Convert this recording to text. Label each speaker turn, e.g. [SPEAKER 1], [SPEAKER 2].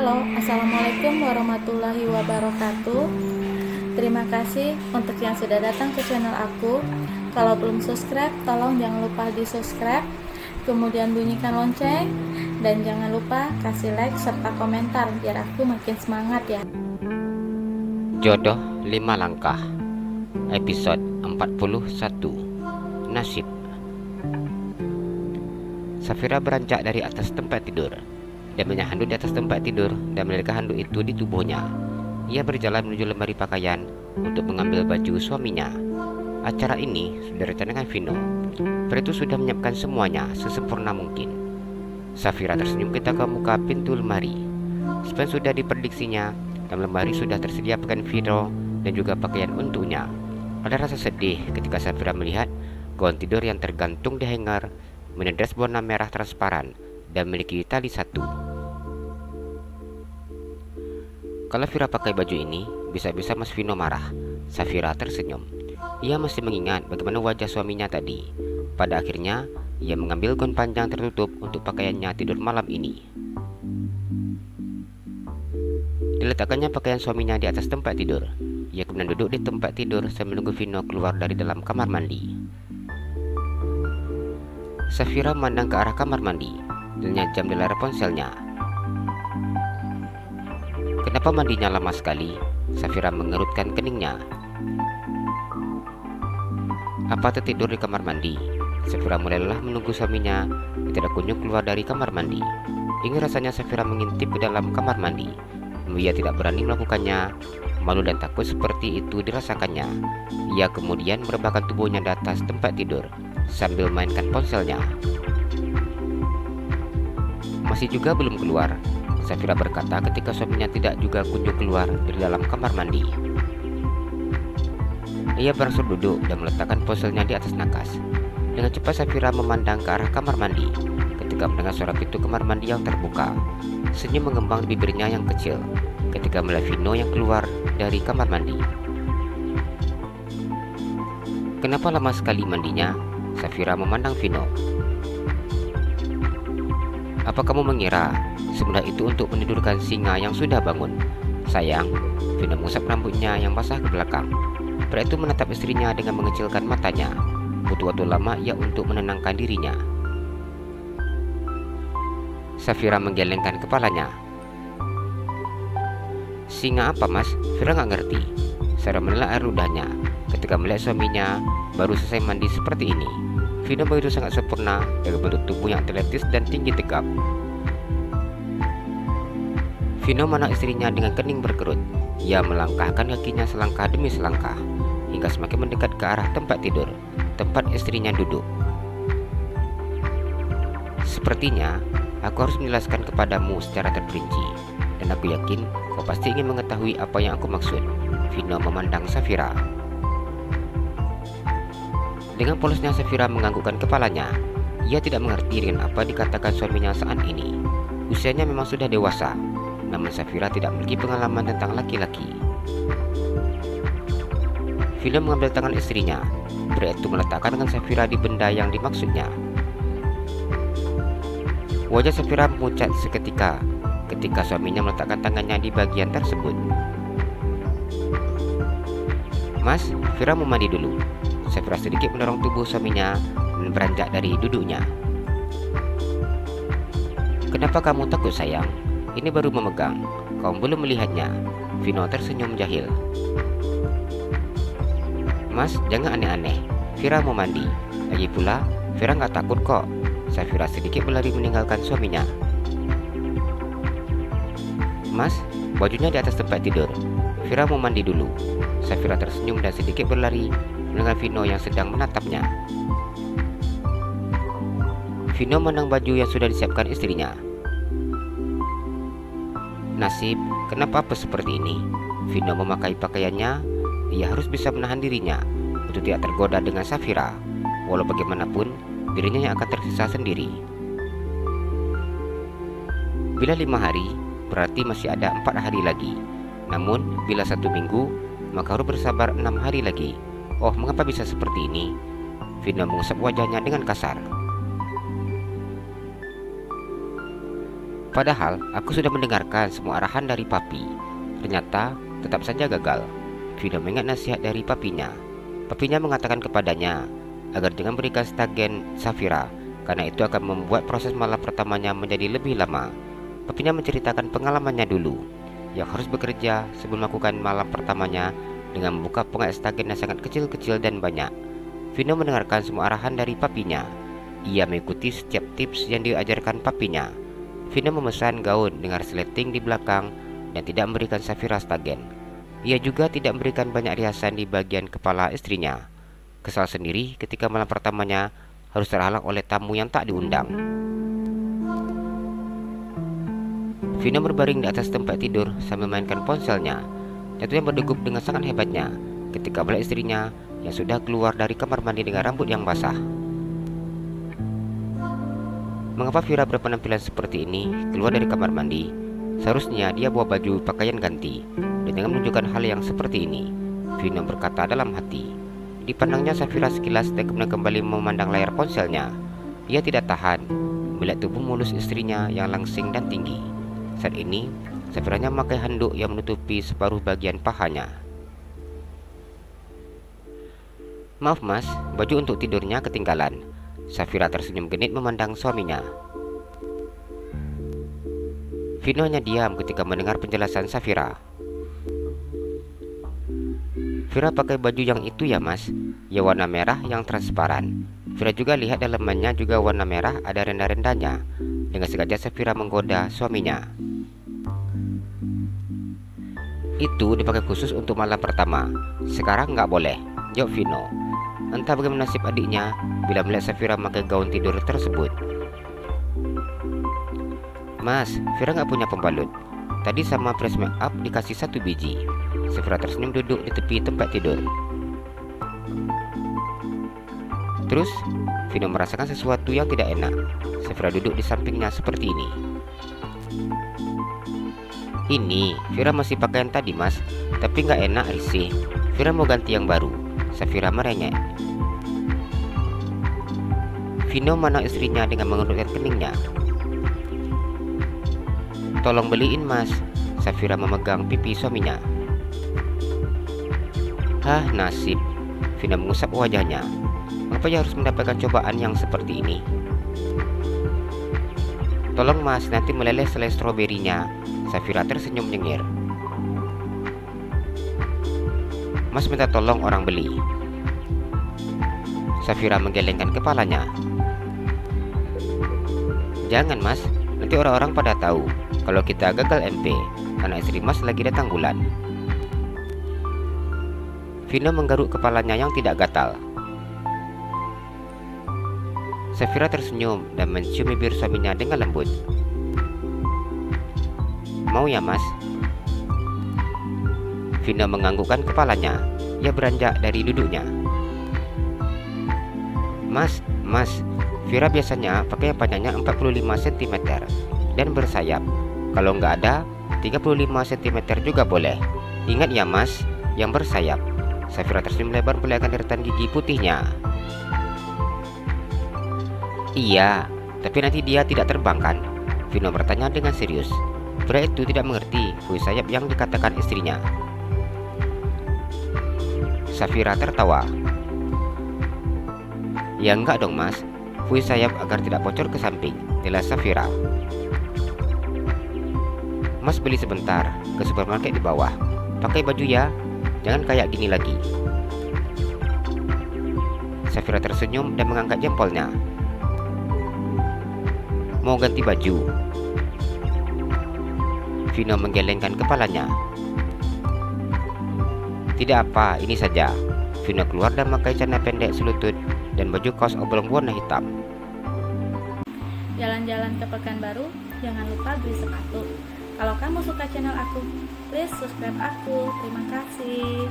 [SPEAKER 1] Halo, Assalamualaikum warahmatullahi wabarakatuh. Terima kasih untuk yang sudah datang ke channel aku. Kalau belum subscribe, tolong jangan lupa di subscribe, kemudian bunyikan lonceng, dan jangan lupa kasih like serta komentar biar aku makin semangat ya.
[SPEAKER 2] Jodoh 5 langkah, episode 41. Nasib. Safira beranjak dari atas tempat tidur. Dia banyak handuk di atas tempat tidur dan meletakkan handuk itu di tubuhnya. Ia berjalan menuju lemari pakaian untuk mengambil baju suaminya. Acara ini sudah direncanakan Vino. Pria itu sudah menyiapkan semuanya sesempurna mungkin. Safira tersenyum ketika muka pintu lemari. Sepanjang sudah diprediksinya, dalam lemari sudah tersedia pakaian Vino dan juga pakaian untuknya. Ada rasa sedih ketika Safira melihat gaun tidur yang tergantung di hanger, dress warna merah transparan dan memiliki tali satu. Kalau Vira pakai baju ini, bisa-bisa Mas Vino marah. Safira tersenyum. Ia masih mengingat bagaimana wajah suaminya tadi. Pada akhirnya, ia mengambil gaun panjang tertutup untuk pakaiannya tidur malam ini. Diletakkannya pakaian suaminya di atas tempat tidur. Ia kemudian duduk di tempat tidur sambil menunggu Vino keluar dari dalam kamar mandi. Safira memandang ke arah kamar mandi dan lihat jam di layar ponselnya. Kenapa mandinya lama sekali? Safira mengerutkan keningnya. Apa tertidur di kamar mandi? Safira mulai lelah menunggu suaminya yang tidak kunjung keluar dari kamar mandi. Ingin rasanya Safira mengintip ke dalam kamar mandi, namun ia tidak berani melakukannya. Malu dan takut seperti itu dirasakannya. Ia kemudian merebahkan tubuhnya di atas tempat tidur sambil mainkan ponselnya. Masih juga belum keluar, Safira berkata ketika suaminya tidak juga kunjung keluar dari dalam kamar mandi. Ia berangsur duduk dan meletakkan ponselnya di atas nakas. Dengan cepat Safira memandang ke arah kamar mandi ketika mendengar suara pintu kamar mandi yang terbuka. Senyum mengembang di bibirnya yang kecil ketika melihat Vino yang keluar dari kamar mandi. Kenapa lama sekali mandinya? Safira memandang Vino. Apa kamu mengira semudah itu untuk menidurkan singa yang sudah bangun? Sayang, Vino mengusap rambutnya yang basah ke belakang. Pria itu menatap istrinya dengan mengecilkan matanya. Butuh waktu lama ia untuk menenangkan dirinya. Safira menggelengkan kepalanya. Singa apa mas? Vira nggak ngerti. Sarah menelan air ludahnya ketika melihat suaminya baru selesai mandi seperti ini. Vino begitu sangat sempurna dengan bentuk tubuh yang atletis dan tinggi tegap. Vino memandang istrinya dengan kening berkerut. Ia melangkahkan kakinya selangkah demi selangkah hingga semakin mendekat ke arah tempat tidur, tempat istrinya duduk. Sepertinya aku harus menjelaskan kepadamu secara terperinci, dan aku yakin kau pasti ingin mengetahui apa yang aku maksud. Vino memandang Safira. Dengan polosnya Safira menganggukkan kepalanya. Ia tidak mengerti dengan apa dikatakan suaminya saat ini. Usianya memang sudah dewasa, namun Safira tidak memiliki pengalaman tentang laki-laki. Vino mengambil tangan istrinya. Pria itu meletakkan tangan Safira di benda yang dimaksudnya. Wajah Safira memucat seketika ketika suaminya meletakkan tangannya di bagian tersebut. Mas, Vira mau mandi dulu. Safira sedikit mendorong tubuh suaminya dan beranjak dari duduknya. Kenapa kamu takut sayang? Ini baru memegang, kamu belum melihatnya. Vino tersenyum jahil. Mas, jangan aneh-aneh. Vira mau mandi. Lagi pula, Vira nggak takut kok. Safira sedikit berlari meninggalkan suaminya. Mas, bajunya di atas tempat tidur. Vira mau mandi dulu. Safira tersenyum dan sedikit berlari meninggalkan Vino yang sedang menatapnya. Vino memandang baju yang sudah disiapkan istrinya. Nasib, kenapa apa seperti ini? Vino memakai pakaiannya. Ia harus bisa menahan dirinya untuk tidak tergoda dengan Safira. Walau bagaimanapun, dirinya yang akan tersisa sendiri. Bila 5 hari, berarti masih ada 4 hari lagi. Namun, bila 1 minggu, maka harus bersabar 6 hari lagi. Oh, mengapa bisa seperti ini? Vino mengusap wajahnya dengan kasar. Padahal aku sudah mendengarkan semua arahan dari papi. Ternyata tetap saja gagal. Vino mengingat nasihat dari papinya. Papinya mengatakan kepadanya agar jangan berikan stagen Safira, karena itu akan membuat proses malam pertamanya menjadi lebih lama. Papinya menceritakan pengalamannya dulu, yang harus bekerja sebelum melakukan malam pertamanya dengan membuka pengait stagen yang sangat kecil-kecil dan banyak. Vino mendengarkan semua arahan dari papinya. Ia mengikuti setiap tips yang diajarkan papinya. Vino memesan gaun dengan resleting di belakang dan tidak memberikan Safira stagen. Ia juga tidak memberikan banyak riasan di bagian kepala istrinya. Kesal sendiri ketika malam pertamanya harus terhalang oleh tamu yang tak diundang. Vino berbaring di atas tempat tidur sambil memainkan ponselnya. Jantungnya berdegup dengan sangat hebatnya ketika melihat istrinya yang sudah keluar dari kamar mandi dengan rambut yang basah. Mengapa Vira berpenampilan seperti ini keluar dari kamar mandi? Seharusnya dia bawa baju pakaian ganti. Dan jangan menunjukkan hal yang seperti ini, Vino berkata dalam hati. Dipandangnya Safira sekilas dan kemudian kembali memandang layar ponselnya. Ia tidak tahan melihat tubuh mulus istrinya yang langsing dan tinggi. Saat ini, Safiranya memakai handuk yang menutupi separuh bagian pahanya. Maaf mas, baju untuk tidurnya ketinggalan. Safira tersenyum genit memandang suaminya. Vino hanya diam ketika mendengar penjelasan Safira. Vira pakai baju yang itu ya mas, ya warna merah yang transparan. Vira juga lihat dalamannya juga warna merah, ada renda-rendanya. Dengan sengaja Safira menggoda suaminya. Itu dipakai khusus untuk malam pertama. Sekarang nggak boleh, jawab Vino. Entah bagaimana nasib adiknya bila melihat Safira memakai gaun tidur tersebut. Mas, Vira nggak punya pembalut. Tadi sama press make up dikasih 1 biji. Safira tersenyum duduk di tepi tempat tidur. Terus, Vino merasakan sesuatu yang tidak enak. Safira duduk di sampingnya seperti ini. Ini, Vira masih pakai yang tadi mas, tapi nggak enak risih. Vira mau ganti yang baru. Safira merengek. Vino memandang istrinya dengan mengerutkan keningnya. Tolong beliin mas. Safira memegang pipi suaminya. Hah, nasib. Vino mengusap wajahnya. Mengapa ia harus mendapatkan cobaan yang seperti ini? Tolong mas, nanti meleleh selai stroberinya. Safira tersenyum nyengir. Mas minta tolong orang beli. Safira menggelengkan kepalanya. Jangan mas, nanti orang-orang pada tahu kalau kita gagal MP karena istri mas lagi datang bulan. Vino menggaruk kepalanya yang tidak gatal. Safira tersenyum dan mencium bibir suaminya dengan lembut. Mau ya mas? Vino menganggukkan kepalanya. Ia beranjak dari duduknya. Mas, Vira biasanya pakai yang panjangnya 45 cm dan bersayap. Kalau nggak ada, 35 cm juga boleh. Ingat ya mas, yang bersayap. Safira tersenyum lebar memperlihatkan deretan gigi putihnya. Iya, tapi nanti dia tidak terbang kan? Vino bertanya dengan serius. Pria itu tidak mengerti fui sayap yang dikatakan istrinya. Safira tertawa. Ya enggak dong mas, fui sayap agar tidak bocor ke samping, jelas Safira. Mas beli sebentar ke supermarket di bawah. Pakai baju ya, jangan kayak gini lagi. Safira tersenyum dan mengangkat jempolnya. Mau ganti baju? Vino menggelengkan kepalanya. Tidak apa, ini saja. Vino keluar dan memakai celana pendek selutut dan baju kaos oblong warna hitam.
[SPEAKER 1] Jalan-jalan ke Pekanbaru, jangan lupa beli sepatu. Kalau kamu suka channel aku, please subscribe aku. Terima kasih.